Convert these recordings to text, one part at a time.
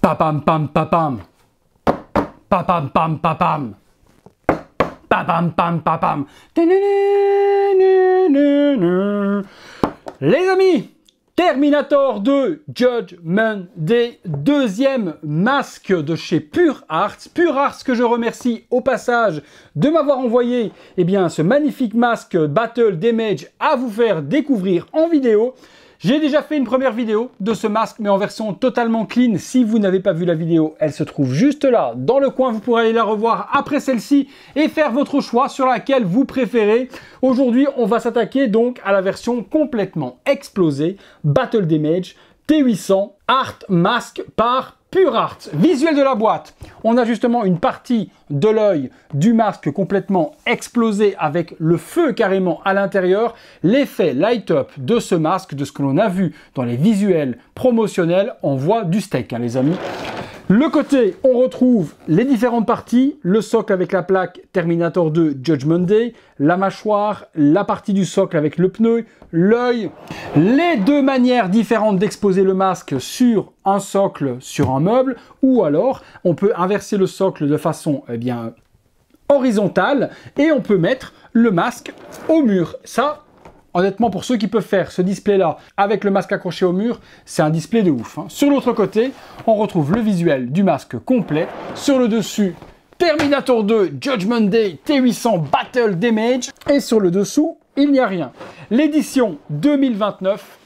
Papam pam papam. Papam pam papam. Papam pam papam. Les amis, Terminator 2 Judgment Day, deuxième masque de chez Pure Arts. Pure Arts que je remercie au passage de m'avoir envoyé ce magnifique masque Battle Damage à vous faire découvrir en vidéo. J'ai déjà fait une première vidéo de ce masque, mais en version totalement clean. Si vous n'avez pas vu la vidéo, elle se trouve juste là, dans le coin. Vous pourrez aller la revoir après celle-ci et faire votre choix sur laquelle vous préférez. Aujourd'hui, on va s'attaquer donc à la version complètement explosée, Battle Damage T800 Art Mask par Pure Arts. Visuel de la boîte, on a justement une partie de l'œil du masque complètement explosé avec le feu carrément à l'intérieur. L'effet light up de ce masque, de ce que l'on a vu dans les visuels promotionnels, envoie du steak, hein, les amis. Le côté, on retrouve les différentes parties, le socle avec la plaque Terminator 2 Judgment Day, la mâchoire, la partie du socle avec le pneu, l'œil, les deux manières différentes d'exposer le masque sur un socle, sur un meuble, ou alors on peut inverser le socle de façon horizontale et on peut mettre le masque au mur. Ça, honnêtement, pour ceux qui peuvent faire ce display-là avec le masque accroché au mur, c'est un display de ouf, hein. Sur l'autre côté, on retrouve le visuel du masque complet. Sur le dessus, Terminator 2 Judgment Day T800 Battle Damage. Et sur le dessous, il n'y a rien. L'édition 2029,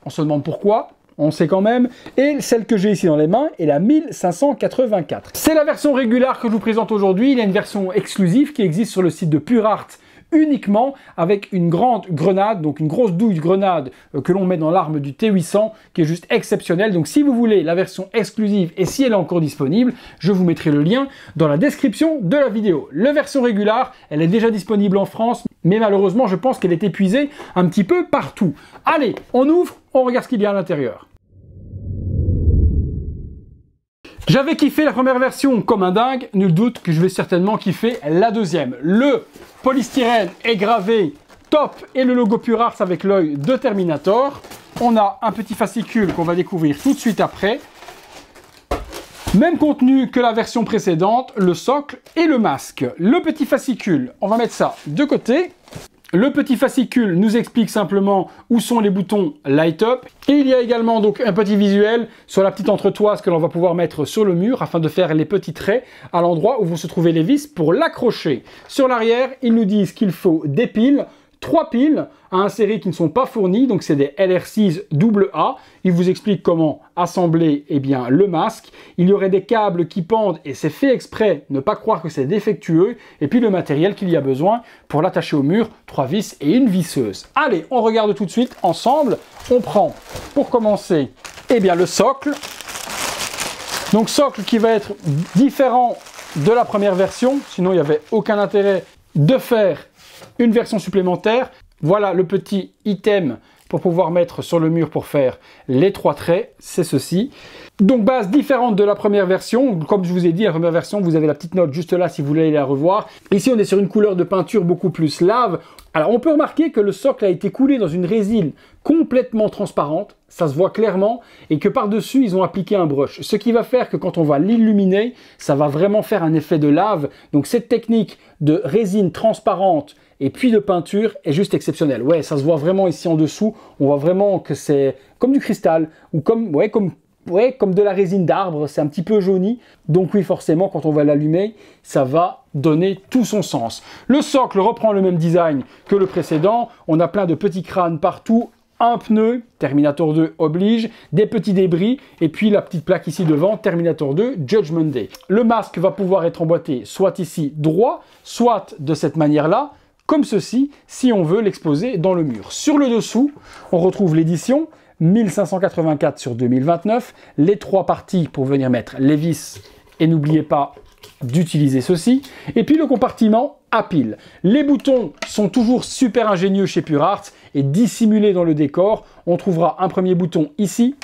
on se demande pourquoi. On sait quand même, et celle que j'ai ici dans les mains est la 1584. C'est la version régulière que je vous présente aujourd'hui. Il y a une version exclusive qui existe sur le site de Pure Arts uniquement avec une grande grenade, donc une grosse douille de grenade que l'on met dans l'arme du T800 qui est juste exceptionnelle. Donc si vous voulez la version exclusive et si elle est encore disponible, je vous mettrai le lien dans la description de la vidéo. La version régulière, elle est déjà disponible en France, mais malheureusement je pense qu'elle est épuisée un petit peu partout. Allez, on ouvre, on regarde ce qu'il y a à l'intérieur. J'avais kiffé la première version comme un dingue, nul doute que je vais certainement kiffer la deuxième. Le polystyrène est gravé top et le logo Pure Arts avec l'œil de Terminator. On a un petit fascicule qu'on va découvrir tout de suite après. Même contenu que la version précédente, le socle et le masque. Le petit fascicule, on va mettre ça de côté. Le petit fascicule nous explique simplement où sont les boutons light up. Et il y a également donc un petit visuel sur la petite entretoise que l'on va pouvoir mettre sur le mur afin de faire les petits traits à l'endroit où vont se trouver les vis pour l'accrocher. Sur l'arrière, ils nous disent qu'il faut des piles, 3 piles à insérer qui ne sont pas fournies, donc c'est des LR6 AA. Il vous explique comment assembler le masque. Il y aurait des câbles qui pendent et c'est fait exprès, ne pas croire que c'est défectueux. Et puis le matériel qu'il y a besoin pour l'attacher au mur, 3 vis et une visseuse. Allez, on regarde tout de suite ensemble. On prend pour commencer le socle. Donc socle qui va être différent de la première version, sinon il n'y avait aucun intérêt de faire une version supplémentaire. Voilà le petit item pour pouvoir mettre sur le mur pour faire les 3 traits, c'est ceci. Donc base différente de la première version, comme je vous ai dit, la première version, vous avez la petite note juste là si vous voulez la revoir. Ici on est sur une couleur de peinture beaucoup plus lave. Alors on peut remarquer que le socle a été coulé dans une résine complètement transparente, ça se voit clairement, et que par-dessus ils ont appliqué un brush. Ce qui va faire que quand on va l'illuminer, ça va vraiment faire un effet de lave. Donc cette technique de résine transparente et puis de peinture est juste exceptionnelle. Ouais, ça se voit vraiment ici en dessous, on voit vraiment que c'est comme du cristal, ou comme de la résine d'arbre, c'est un petit peu jauni. Donc oui, forcément, quand on va l'allumer, ça va donner tout son sens. Le socle reprend le même design que le précédent. On a plein de petits crânes partout, un pneu, Terminator 2 oblige, des petits débris, et puis la petite plaque ici devant, Terminator 2 Judgment Day. Le masque va pouvoir être emboîté soit ici droit, soit de cette manière-là, comme ceci, si on veut l'exposer dans le mur. Sur le dessous, on retrouve l'édition 1584 sur 2029, les 3 parties pour venir mettre les vis, et n'oubliez pas d'utiliser ceci, et puis le compartiment à pile. Les boutons sont toujours super ingénieux chez Pure Arts, et dissimulés dans le décor, on trouvera un premier bouton ici,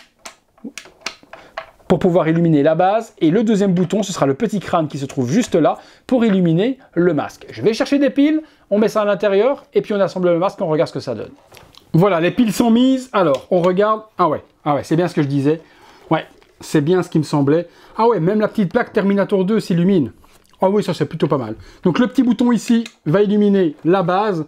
pour pouvoir illuminer la base, et le deuxième bouton, ce sera le petit crâne qui se trouve juste là, pour illuminer le masque. Je vais chercher des piles, on met ça à l'intérieur, et puis on assemble le masque, on regarde ce que ça donne. Voilà, les piles sont mises, alors on regarde, ah ouais, c'est bien ce que je disais, ouais, c'est bien ce qui me semblait. Ah ouais, même la petite plaque Terminator 2 s'illumine. Ah oui, ça c'est plutôt pas mal. Donc le petit bouton ici va illuminer la base.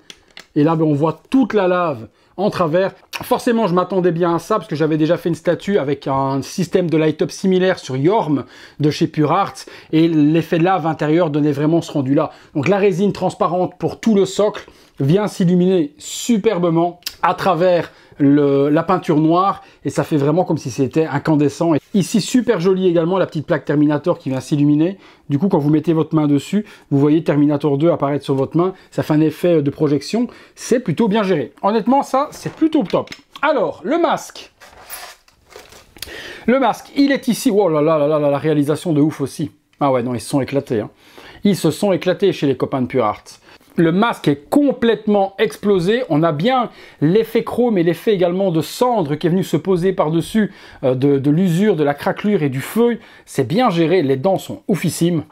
Et là, ben, on voit toute la lave en travers. Forcément, je m'attendais bien à ça parce que j'avais déjà fait une statue avec un système de light-up similaire sur Yorm de chez Pure Art. Et l'effet de lave intérieur donnait vraiment ce rendu-là. Donc la résine transparente pour tout le socle vient s'illuminer superbement à travers la peinture noire et ça fait vraiment comme si c'était incandescent. Et ici, super joli également, la petite plaque Terminator qui vient s'illuminer. Du coup, quand vous mettez votre main dessus, vous voyez Terminator 2 apparaître sur votre main. Ça fait un effet de projection. C'est plutôt bien géré. Honnêtement, ça, c'est plutôt top. Alors, le masque. Le masque, il est ici. Oh là là là là, la réalisation de ouf aussi. Ah ouais, non, ils se sont éclatés. Hein. Ils se sont éclatés chez les copains de Pure Art. Le masque est complètement explosé. On a bien l'effet chrome et l'effet également de cendre qui est venu se poser par-dessus de l'usure, de la craquelure et du feu. C'est bien géré. Les dents sont oufissimes.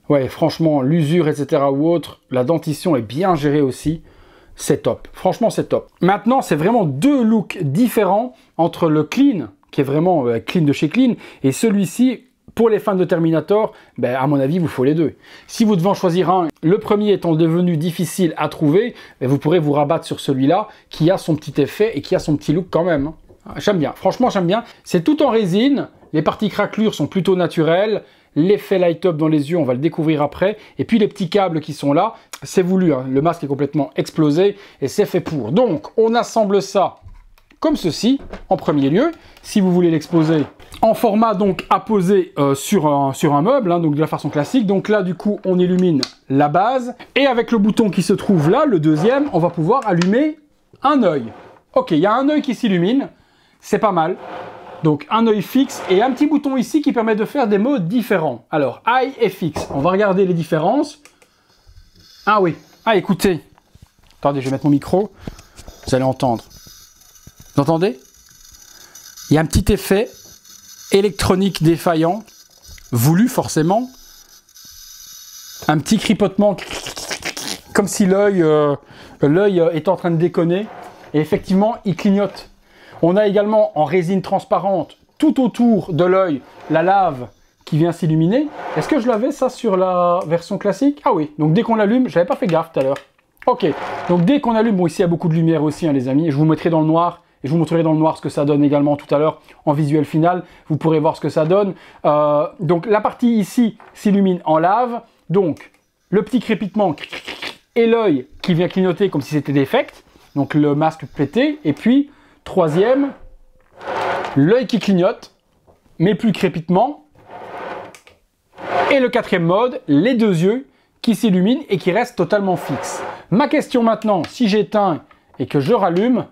Ouais, franchement, l'usure, etc. ou autre, la dentition est bien gérée aussi. C'est top. Franchement, c'est top. Maintenant, c'est vraiment deux looks différents entre le clean, qui est vraiment clean de chez Clean, et celui-ci. Pour les fans de Terminator, ben, à mon avis, il vous faut les deux. Si vous devez en choisir un, le premier étant devenu difficile à trouver, ben, vous pourrez vous rabattre sur celui-là qui a son petit effet et qui a son petit look quand même. J'aime bien, franchement j'aime bien. C'est tout en résine, les parties craquelures sont plutôt naturelles, l'effet light-up dans les yeux, on va le découvrir après. Et puis les petits câbles qui sont là, c'est voulu, hein. Le masque est complètement explosé et c'est fait pour. Donc on assemble ça comme ceci, en premier lieu, si vous voulez l'exposer en format donc à poser sur un meuble, hein, donc de la façon classique. Donc là, du coup, on illumine la base. Et avec le bouton qui se trouve là, le deuxième, on va pouvoir allumer un œil. Ok, il y a un œil qui s'illumine, c'est pas mal. Donc un œil fixe et un petit bouton ici qui permet de faire des modes différents. Alors, eye et fixe, on va regarder les différences. Ah oui, ah écoutez, attendez, je vais mettre mon micro, vous allez entendre. Vous entendez? Il y a un petit effet électronique défaillant, voulu forcément. Un petit cripotement, comme si l'œil est en train de déconner. Et effectivement, il clignote. On a également en résine transparente, tout autour de l'œil, la lave qui vient s'illuminer. Est-ce que je l'avais ça sur la version classique? Ah oui, donc dès qu'on l'allume, j'avais pas fait gaffe tout à l'heure. Ok, donc dès qu'on allume, bon ici il y a beaucoup de lumière aussi hein, les amis, je vous mettrai dans le noir. Et je vous montrerai dans le noir ce que ça donne également tout à l'heure en visuel final. Vous pourrez voir ce que ça donne. Donc la partie ici s'illumine en lave. Donc le petit crépitement et l'œil qui vient clignoter comme si c'était d'effect. Donc le masque pété. Et puis troisième, l'œil qui clignote, mais plus crépitement. Et le quatrième mode, les deux yeux qui s'illuminent et qui restent totalement fixes. Ma question maintenant, si j'éteins et que je rallume,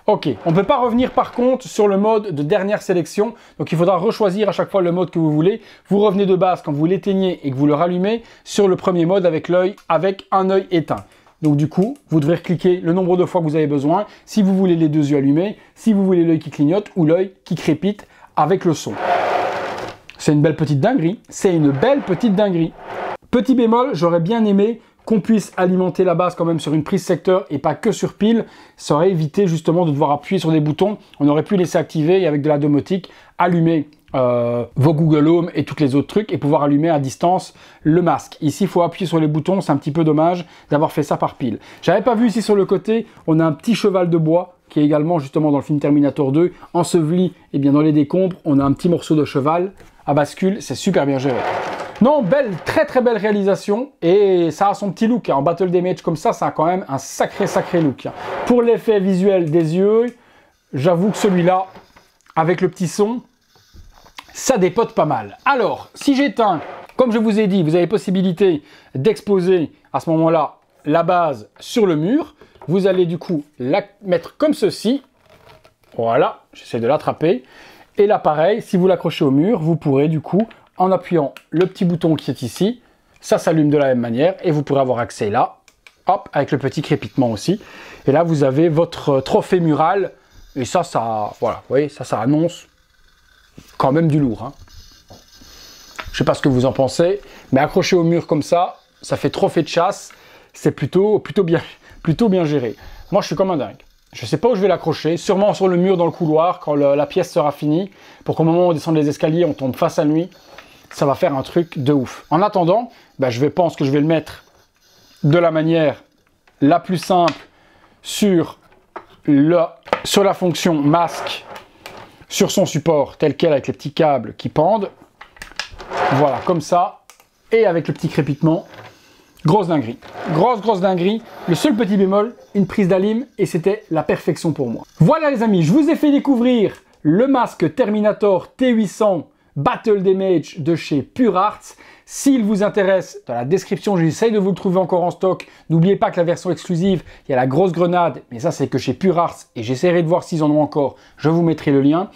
ok, on ne peut pas revenir par contre sur le mode de dernière sélection, donc il faudra rechoisir à chaque fois le mode que vous voulez. Vous revenez de base quand vous l'éteignez et que vous le rallumez sur le premier mode avec l'œil, avec un œil éteint. Donc du coup, vous devrez cliquer le nombre de fois que vous avez besoin, si vous voulez les deux yeux allumés, si vous voulez l'œil qui clignote ou l'œil qui crépite avec le son. C'est une belle petite dinguerie, c'est une belle petite dinguerie. Petit bémol, j'aurais bien aimé qu'on puisse alimenter la base quand même sur une prise secteur et pas que sur pile. Ça aurait évité justement de devoir appuyer sur des boutons. On aurait pu laisser activer et avec de la domotique, allumer vos Google Home et tous les autres trucs et pouvoir allumer à distance le masque. Ici, il faut appuyer sur les boutons. C'est un petit peu dommage d'avoir fait ça par pile. J'avais pas vu ici sur le côté, on a un petit cheval de bois qui est également justement dans le film Terminator 2, enseveli et bien dans les décombres. On a un petit morceau de cheval à bascule. C'est super bien géré. Non, belle, très très belle réalisation et ça a son petit look. En battle damage comme ça a quand même un sacré look. Pour l'effet visuel des yeux, j'avoue que celui-là, avec le petit son, ça dépote pas mal. Alors, si j'éteins, comme je vous ai dit, vous avez possibilité d'exposer à ce moment-là la base sur le mur. Vous allez du coup la mettre comme ceci. Voilà, j'essaie de l'attraper. Et là, pareil, si vous l'accrochez au mur, vous pourrez du coup, en appuyant le petit bouton qui est ici, ça s'allume de la même manière et vous pourrez avoir accès là, hop, avec le petit crépitement aussi. Et là, vous avez votre trophée mural et ça, voilà, vous voyez, ça annonce quand même du lourd. Hein. Je sais pas ce que vous en pensez, mais accroché au mur comme ça fait trophée de chasse. C'est plutôt bien géré. Moi, je suis comme un dingue. Je ne sais pas où je vais l'accrocher, sûrement sur le mur dans le couloir quand la pièce sera finie, pour qu'au moment où on descend les escaliers, on tombe face à lui. Ça va faire un truc de ouf. En attendant, je pense que je vais le mettre de la manière la plus simple sur la fonction masque, sur son support tel quel avec les petits câbles qui pendent. Voilà, comme ça, et avec le petit crépitement. Grosse dinguerie. Grosse dinguerie. Le seul petit bémol, une prise d'alim, et c'était la perfection pour moi. Voilà les amis, je vous ai fait découvrir le masque Terminator T800 Battle Damage de chez Pure Arts. S'il vous intéresse, dans la description, j'essaye de vous le trouver encore en stock. N'oubliez pas que la version exclusive, il y a la grosse grenade, mais ça c'est que chez Pure Arts, et j'essaierai de voir s'ils en ont encore, je vous mettrai le lien.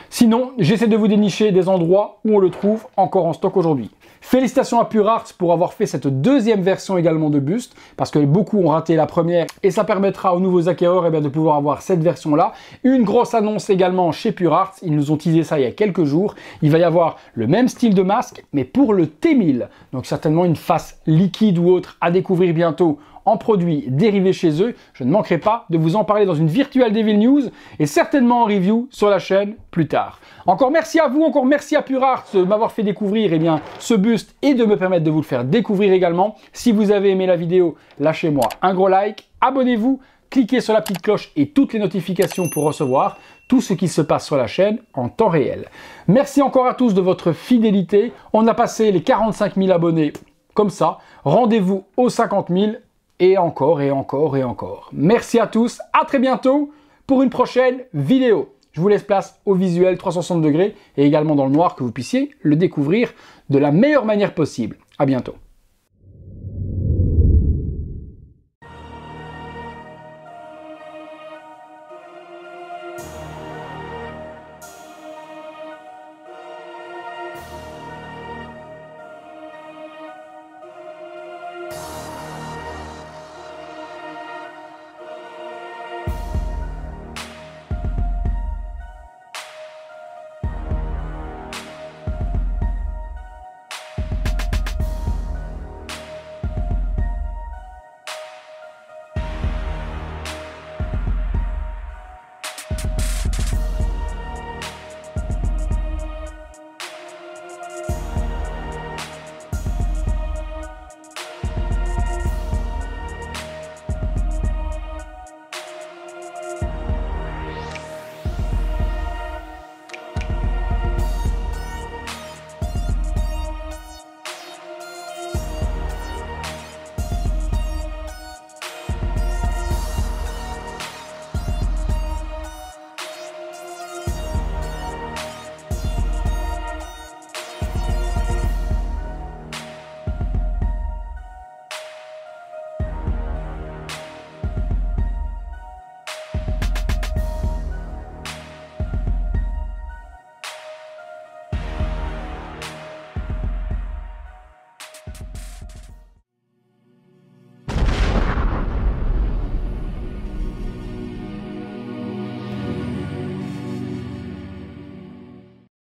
Sinon, j'essaie de vous dénicher des endroits où on le trouve encore en stock aujourd'hui. Félicitations à Pure Arts pour avoir fait cette deuxième version également de buste, parce que beaucoup ont raté la première, et ça permettra aux nouveaux acquéreurs de pouvoir avoir cette version-là. Une grosse annonce également chez Pure Arts, ils nous ont teasé ça il y a quelques jours. Il va y avoir le même style de masque, mais pour le T1000. Donc certainement une face liquide ou autre à découvrir bientôt en produits dérivés chez eux. Je ne manquerai pas de vous en parler dans une Virtual Devil News et certainement en review sur la chaîne plus tard. Encore merci à vous, encore merci à Pure Arts de m'avoir fait découvrir ce buste et de me permettre de vous le faire découvrir également. Si vous avez aimé la vidéo, lâchez-moi un gros like, abonnez-vous, cliquez sur la petite cloche et toutes les notifications pour recevoir tout ce qui se passe sur la chaîne en temps réel. Merci encore à tous de votre fidélité. On a passé les 45 000 abonnés comme ça. Rendez-vous aux 50 000. Et encore, et encore, et encore. Merci à tous, à très bientôt pour une prochaine vidéo. Je vous laisse place au visuel 360 degrés et également dans le noir que vous puissiez le découvrir de la meilleure manière possible. À bientôt.